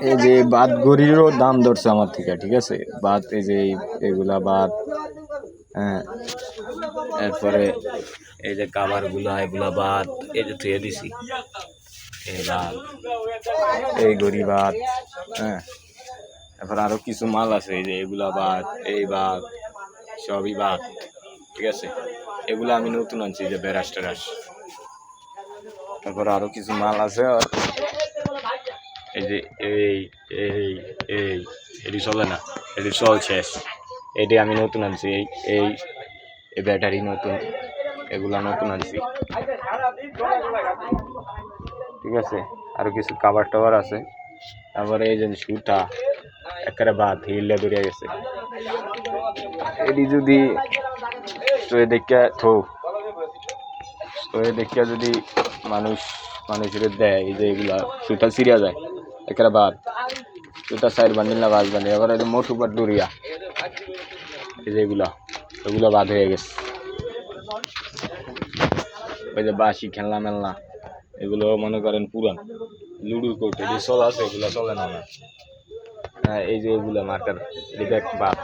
এই যে বাদ গড়িরও দাম ধরছে আমার থেকে, ঠিক আছে। বাদ এই যে এগুলা বাদ, হ্যাঁ। এরপরে এই যে কাবার গুলা, এগুলা বাদ, এই যে থুয়ে দিছি, এই বাদ, এই গড়ি বাদ, হ্যাঁ। এরপর আরো কিছু মাল আছে, এই যে এগুলা বাদ, এই বাদ, সবই বাদ, ঠিক আছে। এগুলো আমি নতুন আনছি, যে বেরাস টেরাস। তারপর আরো কিছু মাল আছে, এই যে এই এই এই এটি চলে না, এটি চল শেষ। এটি আমি নতুন আনছি, এই এই ব্যাটারি নতুন, এগুলা নতুন আনছি, ঠিক আছে। আরো কিছু কাবার টাবার আছে। তারপরে এই যে শুটা একেবারে বাদ, হিললে বেরিয়ে গেছে। এটি যদি দেখিয়া দেখিয়া যদি মানুষের দেয়, এই যে এগুলা সুতা ছিঁড়া যায় একেবারে বাদ, সুতা 4 বান্ডিল না 5 বান্ডিল। এবার মোট উপর ডুরিয়া, এই যে এগুলা বাদ হয়ে গেছে। ওই যে বাসি খেলনা মেলনা, এগুলো মনে করেন পুরান লুডুর কোর্ট, এটি চল আছে, এগুলো চলে না। হ্যাঁ, এই যে এগুলা মার্কার, এটা বাদ।